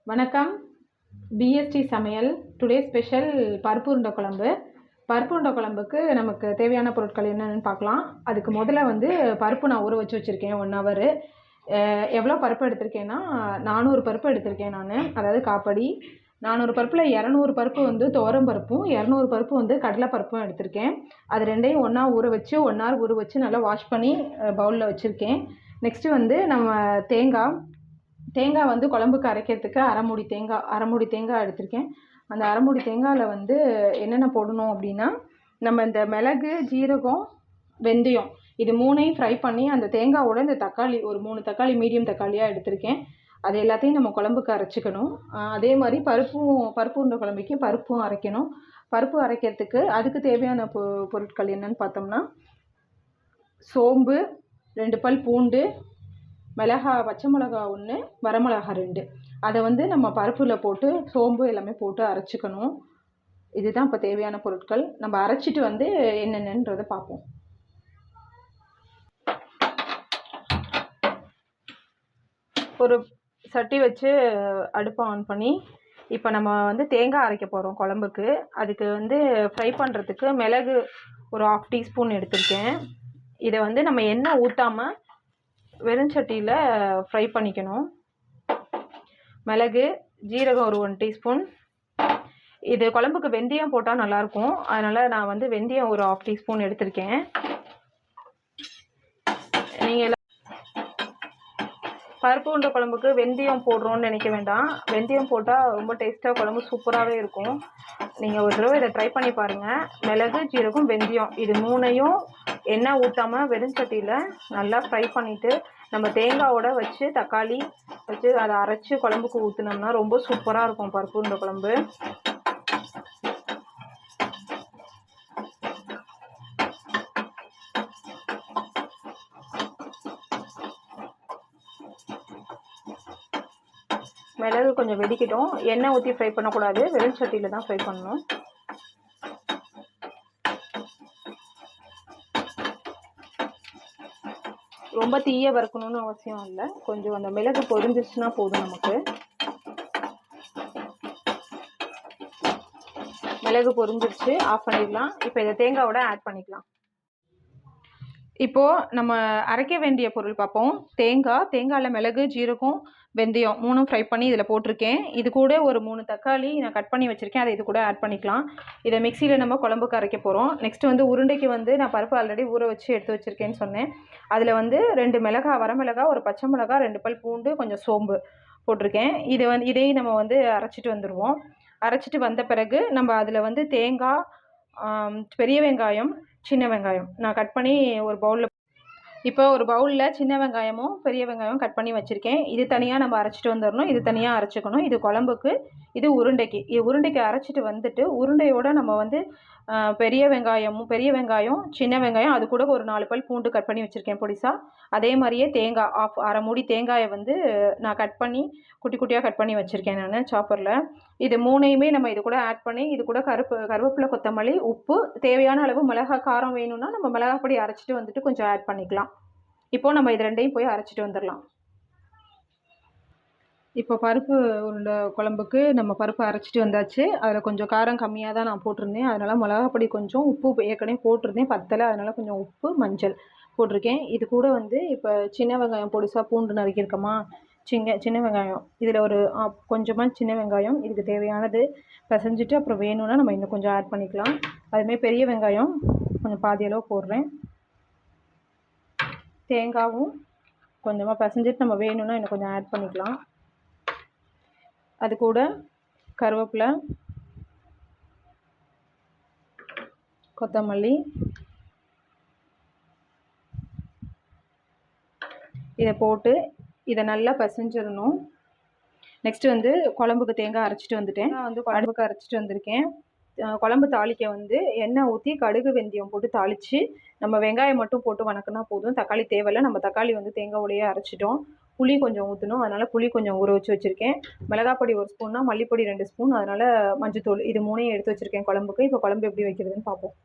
வணக்கம். பிஎஸ்டி சமையல். Today special பருப்பு உருண்டை குழம்பு. பருப்பு உருண்டை குழம்புக்கு நமக்கு தேவையான பொருட்கள் என்னென்னு பார்க்கலாம். அதுக்கு முதல்ல பருப்பு நான் ஊற வச்சு வச்சுருக்கேன் 1 ஹவர். எவ்வளோ பருப்பு எடுத்திருக்கேன்னா 400 பருப்பு எடுத்திருக்கேன் நான். அதாவது காப்படி 400 பருப்பில் 200 பருப்பு துவரம் பருப்பும் 200 பருப்பு கடலைப்பருப்பும் எடுத்திருக்கேன். அது ரெண்டையும் ஒன்றா ஊற வச்சு 1 ஹவர் ஊற வச்சு நல்லா வாஷ் பண்ணி பவுலில் வச்சுருக்கேன். நெக்ஸ்ட்டு நம்ம தேங்காய் குழம்புக்கு அரைக்கிறதுக்கு அரை மூடி தேங்காய் எடுத்திருக்கேன். அந்த அரை மூடி தேங்காயில் என்னென்ன போடணும் அப்படின்னா, நம்ம இந்த மிளகு, ஜீரகம், வெந்தயம் இது 3ஐயும் ஃப்ரை பண்ணி அந்த தேங்காயோட இந்த தக்காளி ஒரு 3 தக்காளி மீடியம் தக்காளியாக எடுத்திருக்கேன். அது எல்லாத்தையும் நம்ம குழம்புக்கு அரைச்சிக்கணும். அதே மாதிரி பருப்பு உருண்டை குழம்புக்கு பருப்பும் அரைக்கணும். பருப்பு அரைக்கிறதுக்கு அதுக்கு தேவையான பொருட்கள் என்னென்னு பார்த்தோம்னா, சோம்பு, 2 பல் பூண்டு, பச்சை மிளகா 1, வரமிளகா 2. அதை நம்ம பருப்பில் போட்டு சோம்பு எல்லாமே போட்டு அரைச்சிக்கணும். இதுதான் இப்போ தேவையான பொருட்கள். நம்ம அரைச்சிட்டு என்னென்னன்றதை பார்ப்போம். ஒரு சட்டி வச்சு அடுப்பை ஆன் பண்ணி இப்போ நம்ம தேங்காய் அரைக்க போகிறோம் குழம்புக்கு. அதுக்கு ஃப்ரை பண்ணுறதுக்கு மிளகு ஒரு 1/2 டீஸ்பூன் எடுத்திருக்கேன். இதை நம்ம எண்ணெய் ஊற்றாமல் வெறும் சட்டியில் ஃப்ரை பண்ணிக்கணும். மிளகு, ஜீரகம் ஒரு 1 டீஸ்பூன். இது குழம்புக்கு வெந்தயம் போட்டால் நல்லாயிருக்கும். அதனால் நான் வெந்தயம் ஒரு 1/2 டீஸ்பூன் எடுத்திருக்கேன். நீங்கள் பருப்பு உருண்டை குழம்புக்கு வெந்தயம் போடுறோன்னு நினைக்க வேண்டாம். வெந்தயம் போட்டால் ரொம்ப டேஸ்ட்டாக குழம்பு சூப்பராகவே இருக்கும். நீங்கள் ஒரு தடவை இதை ட்ரை பண்ணி பாருங்கள். மிளகு, ஜீரகம், வெந்தயம் இது 3ஐயும் எண்ணெய் ஊற்றாமல் வெறும் சட்டியில் நல்லா ஃப்ரை பண்ணிவிட்டு நம்ம தேங்காயோட வச்சு தக்காளி வச்சு அதை அரைச்சி குழம்புக்கு ஊற்றினோம்னா ரொம்ப சூப்பராக இருக்கும் பருப்பு உருண்டை குழம்பு. மிளகு கொஞ்சம் வெடிக்கட்டும். எண்ணெய் ஊற்றி ஃப்ரை பண்ணக்கூடாது, வெறும் சட்டியில் தான் ஃப்ரை பண்ணணும். ரொம்ப தீய வறுக்கணும்னு அவசியம் இல்லை. கொஞ்சம் அந்த மிளகு பொரிஞ்சிச்சுன்னா போதும் நமக்கு. மிளகு பொரிஞ்சிருச்சு, ஆஃப் பண்ணிடலாம். இப்போ இதை தேங்காயோட ஆட் பண்ணிக்கலாம். இப்போது நம்ம அரைக்க வேண்டிய பொருள் பார்ப்போம். தேங்காயில் மிளகு, ஜீரகம், வெந்தயம் 3ம் ஃப்ரை பண்ணி இதில் போட்டிருக்கேன். இது கூட ஒரு 3 தக்காளி நான் கட் பண்ணி வச்சுருக்கேன். அதை இது கூட ஆட் பண்ணிக்கலாம். இதை மிக்சியில் நம்ம குழம்புக்கு அரைக்க போகிறோம். நெக்ஸ்ட்டு உருண்டைக்கு நான் பருப்பு ஆல்ரெடி ஊற வச்சு எடுத்து வச்சுருக்கேன்னு சொன்னேன். அதில் 2 வரமிளகா, ஒரு பச்சை மிளகா, 2 பல் பூண்டு, கொஞ்சம் சோம்பு போட்டிருக்கேன். இதையும் நம்ம அரைச்சிட்டு வந்துடுவோம். அரைச்சிட்டு வந்த பிறகு நம்ம அதில் தேங்காய், பெரிய வெங்காயம், சின்ன வெங்காயம் நான் கட் பண்ணி ஒரு பவுலில் ஒரு பவுலில் சின்ன வெங்காயமும் பெரிய வெங்காயம் கட் பண்ணி வச்சுருக்கேன். இது தனியாக நம்ம அரைச்சிட்டு வந்துடணும். இது தனியாக அரைச்சிக்கணும். இது குழம்புக்கு, இது உருண்டைக்கு அரைச்சிட்டு வந்துட்டு உருண்டையோடு நம்ம பெரிய வெங்காயம், சின்ன வெங்காயம், அது கூட ஒரு 4 பல் பூண்டு கட் பண்ணி வச்சுருக்கேன் பொடிசா. அதே மாதிரியே தேங்காய் அரை மூடி தேங்காயை நான் கட் பண்ணி குட்டி குட்டியாக கட் பண்ணி வச்சுருக்கேன் நான் சாப்பரில். இது 3ஐயுமே நம்ம இது கூட ஆட் பண்ணி இது கூட கருவேப்பிலை, கொத்தமல்லி, உப்பு, தேவையான அளவு மிளகாய் காரம் வேணும்னா நம்ம மிளகாய் பொடி அரைச்சிட்டு கொஞ்சம் ஆட் பண்ணிக்கலாம். இப்போது நம்ம இது 2ஐயும் போய் அரைச்சிட்டு வந்துடலாம். இப்போ பருப்பு உருண்டை குழம்புக்கு நம்ம பருப்பு அரைச்சிட்டு வந்தாச்சு. அதில் கொஞ்சம் காரம் கம்மியாக தான் நான் போட்டிருந்தேன். அதனால் மிளகாய் பொடி கொஞ்சம், உப்பு ஏற்கனவே போட்டிருந்தேன் பத்தலை, அதனால் கொஞ்சம் உப்பு, மஞ்சள் போட்டிருக்கேன். இது கூட இப்போ சின்ன வெங்காயம் பொடிசாக பூண்டு நறுக்கியிருக்கோமா, சின்ன வெங்காயம் இதில் ஒரு கொஞ்சமாக சின்ன வெங்காயம் இதுக்கு தேவையானது பிசைஞ்சிட்டு அப்புறம் வேணும்னா நம்ம இன்னும் கொஞ்சம் ஆட் பண்ணிக்கலாம். அதுமாதிரி பெரிய வெங்காயம் கொஞ்சம் பாதி அளவு போடுறேன். தேங்காயும் கொஞ்சமாக பிசைஞ்சிட்டு நம்ம வேணும்னா இன்னும் கொஞ்சம் ஆட் பண்ணிக்கலாம். அது கூட கருவேப்பிலை, கொத்தமல்லி இதை போட்டு இதை நல்லா பிசைஞ்சிடணும். நெக்ஸ்ட்டு குழம்புக்கு தேங்காய் அரைச்சிட்டு வந்துட்டேன். குழம்புக்கு அரைச்சிட்டு வந்திருக்கேன். குழம்பு தாளிக்க எண்ணெய் ஊற்றி கடுகு, வெந்தயம் போட்டு தாளித்து நம்ம வெங்காயம் மட்டும் போட்டு வணக்கினா போதும். தக்காளி தேவையில்லை. நம்ம தக்காளி தேங்காயோடையே அரைச்சிட்டோம். புளி கொஞ்சம் ஊற்றணும். அதனால் புளி கொஞ்சம் ஊற வச்சு வச்சுருக்கேன். மிளகாய் பொடி 1 ஸ்பூன்னா, மல்லிப்பொடி 2 ஸ்பூன், அதனால் மஞ்சத்தூள் இது 3ஐயும் எடுத்து வச்சுருக்கேன் குழம்புக்கு. இப்போ குழம்பு எப்படி வைக்கிறதுன்னு பார்ப்போம்.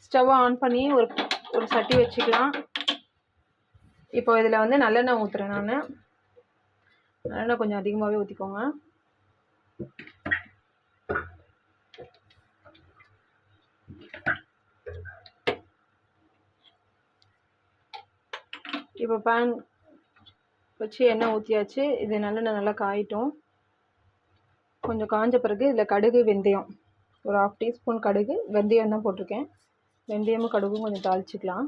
ஸ்டவ்வை ஆன் பண்ணி ஒரு ஒரு சட்டி வச்சுக்கலாம். இப்போ இதில் வந்து நல்லெண்ணெய் ஊற்றுறேன். நான் நல்லெண்ணெய் கொஞ்சம் அதிகமாகவே ஊற்றிக்கோங்க. இப்போ பேன் வச்சு எண்ணெய் ஊற்றியாச்சு. இது நல்லெண்ணெய் நல்லா காயிட்டும். கொஞ்சம் காஞ்ச பிறகு இதில் கடுகு வெந்தயம் ஒரு 1/2 டீஸ்பூன் கடுகு வெந்தயம் தான் போட்டிருக்கேன். வெந்தயமும் கடுகும் கொஞ்சம் தாளிச்சிக்கலாம்.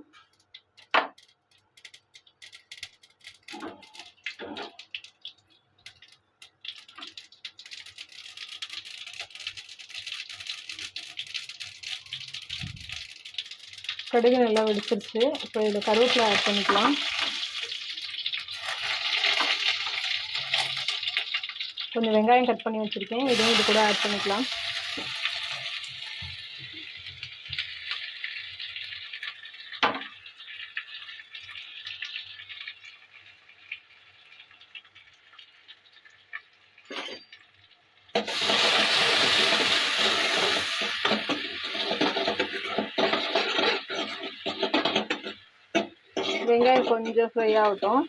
கடுகு நல்லா வெடிச்சிருச்சு. இப்போ இதில் கருவேப்பிலை ஆட் பண்ணிக்கலாம். கொஞ்சம் வெங்காயம் கட் பண்ணி வச்சுருக்கேன். இதையும் இது கூட ஆட் பண்ணிக்கலாம். வெங்காயம் கொஞ்சம் ஃப்ரை ஆகட்டும்.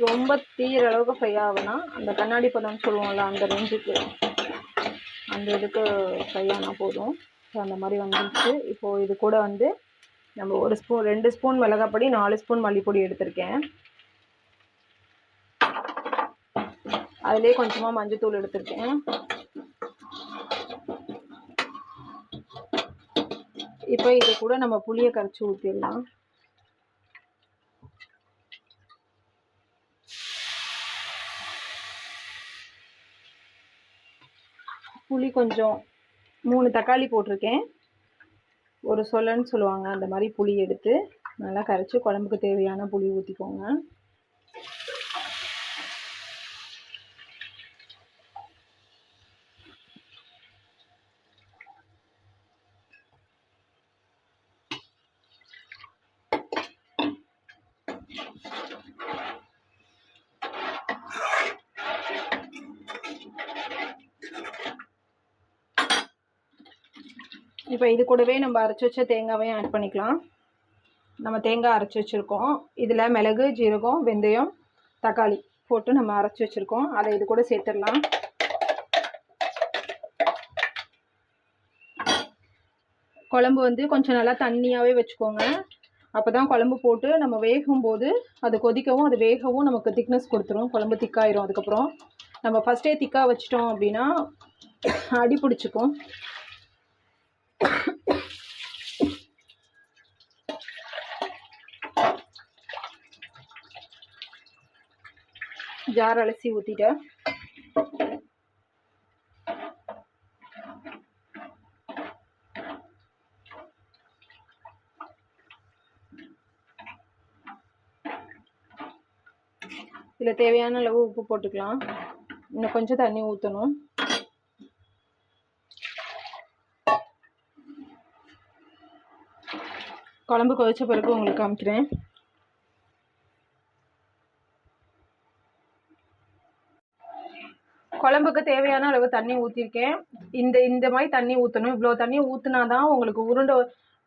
ரொம்ப தீர அளவுக்கு ஃப்ரை ஆகணும். அந்த கண்ணாடி பதம்னு சொல்லுவோம்ல, அந்த ரேஞ்சுக்கு அந்த இதுக்கு ஃப்ரை ஆனால் போதும். ஸோ அந்த மாதிரி வந்துடுச்சு. இப்போது இது கூட வந்து நம்ம 1 ஸ்பூன் 2 ஸ்பூன் மிளகாப்பொடி 4 ஸ்பூன் மல்லிப்பொடி எடுத்திருக்கேன். அதிலே கொஞ்சமாக மஞ்சத்தூள் எடுத்திருக்கேன். இப்போ இது கூட நம்ம புளியை கரைச்சி ஊற்றிடலாம். புளி கொஞ்சம் 3 தக்காளி போட்டிருக்கேன். ஒரு சொல்லன்னு சொல்லுவாங்க, அந்த மாதிரி புளி எடுத்து நல்லா கரைச்சி குழம்புக்கு தேவையான புளி ஊற்றிக்கோங்க. இப்போ இது கூடவே நம்ம அரைச்சி வச்ச தேங்காவையும் ஆட் பண்ணிக்கலாம். நம்ம தேங்காய் அரைச்சி வச்சுருக்கோம். இதில் மிளகு, ஜீரகம், வெந்தயம், தக்காளி போட்டு நம்ம அரைச்சி வச்சுருக்கோம். அதை இது கூட சேர்த்துடலாம். குழம்பு வந்து கொஞ்சம் நல்லா தண்ணியாகவே வச்சுக்கோங்க. அப்போ தான் குழம்பு போட்டு நம்ம வேகும்போது அது கொதிக்கவும் அது வேகவும் நமக்கு திக்னஸ் கொடுத்துரும். குழம்பு திக்காயிரும். அதுக்கப்புறம் நம்ம ஃபஸ்ட்டே திக்காக வச்சிட்டோம் அப்படின்னா அடி பிடிச்சிக்கும். ஜார் அலசி ஊற்றிட்டேன். இதில் தேவையான அளவு உப்பு போட்டுக்கலாம். இன்னும் கொஞ்சம் தண்ணி ஊற்றணும். குழம்பு கொதிச்ச பிறகு உங்களுக்கு காமிக்கிறேன். குழம்புக்கு தேவையான அளவு தண்ணி ஊற்றிருக்கேன். இந்த மாதிரி தண்ணி ஊற்றணும். இவ்வளோ தண்ணி ஊற்றினா தான் உங்களுக்கு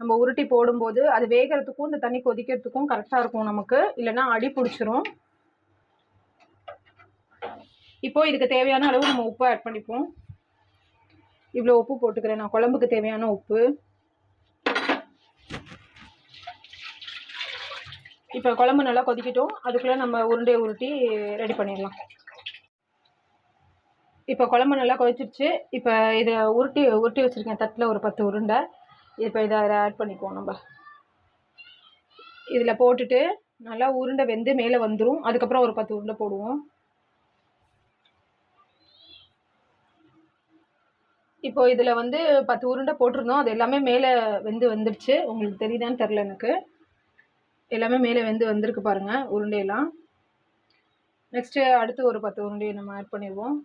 நம்ம உருட்டி போடும்போது அது வேகிறதுக்கும் இந்த தண்ணி கொதிக்கிறதுக்கும் கரெக்டாக இருக்கும் நமக்கு. இல்லைன்னா அடி பிடிச்சிரும். இப்போ இதுக்கு தேவையான அளவு நம்ம உப்பு ஆட் பண்ணிப்போம். இவ்வளோ உப்பு போட்டுக்கிறேன் நான், குழம்புக்கு தேவையான உப்பு. இப்போ குழம்பு நல்லா கொதிக்கட்டும். அதுக்குள்ளே நம்ம உருண்டையை உருட்டி ரெடி பண்ணிடலாம். இப்போ குழம்பு நல்லா கொதிச்சிருச்சு. இப்போ இதை உருட்டி வச்சுருக்கேன் தட்டில் ஒரு 10 உருண்டை. இப்போ இதை ஆட் பண்ணிக்குவோம். நம்ம இதில் போட்டுட்டு நல்லா உருண்டை வெந்து மேலே வந்துடும். அதுக்கப்புறம் ஒரு 10 உருண்டை போடுவோம். இப்போ இதில் வந்து 10 உருண்டை போட்டிருந்தோம். அது எல்லாமே மேலே வந்துடுச்சு. உங்களுக்கு தெரியுதான்னு தெரில, எனக்கு எல்லாமே மேலே வந்திருக்கு பாருங்கள் உருண்டையெல்லாம். நெக்ஸ்ட்டு அடுத்து ஒரு 10 உருண்டையை நம்ம ஆட் பண்ணிடுவோம்.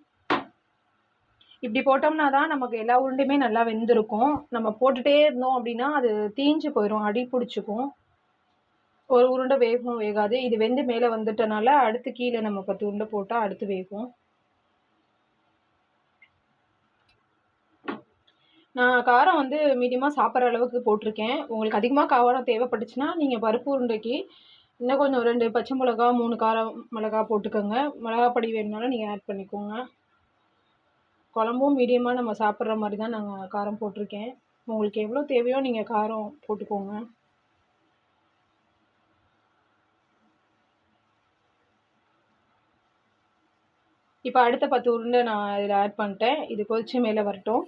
இப்படி போட்டோம்னா தான் நமக்கு எல்லா உருண்டையுமே நல்லா வெந்திருக்கும். நம்ம போட்டுகிட்டே இருந்தோம் அப்படின்னா அது தீஞ்சு போயிடும், அடி பிடிச்சிக்கும். ஒரு உருண்டை வேகும் வேகாது. இது வெந்து மேலே வந்துட்டனால அடுத்து கீழே நம்ம 10 உருண்டை போட்டால் அடுத்து வேகும். நான் காரம் வந்து மீடியமாக சாப்பிட்ற அளவுக்கு போட்டிருக்கேன். உங்களுக்கு அதிகமாக காரம் தேவைப்பட்டுச்சுன்னா நீங்கள் பருப்பு உருண்டைக்கு இன்னும் கொஞ்சம் 2 பச்சை மிளகா 3 காரம் மிளகா போட்டுக்கோங்க. மிளகா பொடி வேணுனாலும் நீங்கள் ஆட் பண்ணிக்கோங்க. குழம்பும் மீடியமாக நம்ம சாப்பிட்ற மாதிரி தான் நாங்கள் காரம் போட்டிருக்கேன். உங்களுக்கு எவ்வளோ தேவையோ நீங்கள் காரம் போட்டுக்கோங்க. இப்போ அடுத்த 10 உருண்டை நான் இதில் ஆட் பண்ணிட்டேன். இது கொதிச்சு மேலே வரட்டும்.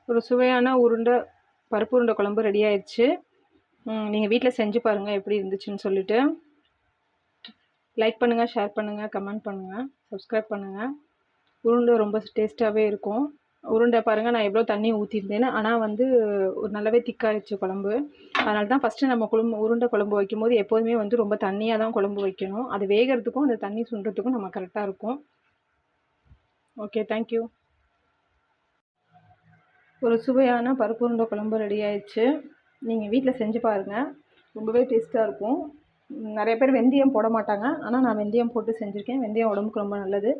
ஒரு சுவையான பருப்பு உருண்டை குழம்பு ரெடி ஆயிடுச்சு. நீங்கள் வீட்டில் செஞ்சு பாருங்கள் எப்படி இருந்துச்சுன்னு சொல்லிட்டு. லைக் பண்ணுங்கள், ஷேர் பண்ணுங்கள், கமெண்ட் பண்ணுங்கள், சப்ஸ்கிரைப் பண்ணுங்கள். உருண்டை ரொம்ப டேஸ்ட்டாகவே இருக்கும். உருண்டை பாருங்கள், நான் எவ்வளோ தண்ணி ஊற்றிருந்தேன்னு. ஆனால் வந்து ஒரு நல்லாவே திக்காகிடுச்சு குழம்பு. அதனால தான் ஃபஸ்ட்டு நம்ம உருண்டை குழம்பு வைக்கும்போது எப்போதுமே வந்து ரொம்ப தண்ணியாக தான் குழம்பு வைக்கணும். அது வேகிறதுக்கும் அந்த தண்ணி சுண்டுறதுக்கும் நம்ம கரெக்டாக இருக்கும். Okay, thank you. ஒரு சுவையான பருப்பு உருண்டை குழம்பு ரெடி ஆயிடுச்சு. நீங்கள் வீட்டில் செஞ்சு பாருங்கள், ரொம்பவே டேஸ்ட்டாக இருக்கும். நிறைய பேர் வெந்தயம் போட மாட்டாங்க, ஆனால் நான் வெந்தயம் போட்டு செஞ்சுருக்கேன். வெந்தயம் உடம்புக்கு ரொம்ப நல்லது.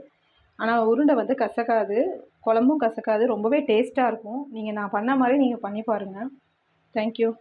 ஆனால் உருண்டை வந்து கசக்காது, குழம்பும் கசக்காது, ரொம்பவே டேஸ்ட்டாக இருக்கும். நான் பண்ண மாதிரி நீங்கள் பண்ணி பாருங்கள். தேங்க்யூ.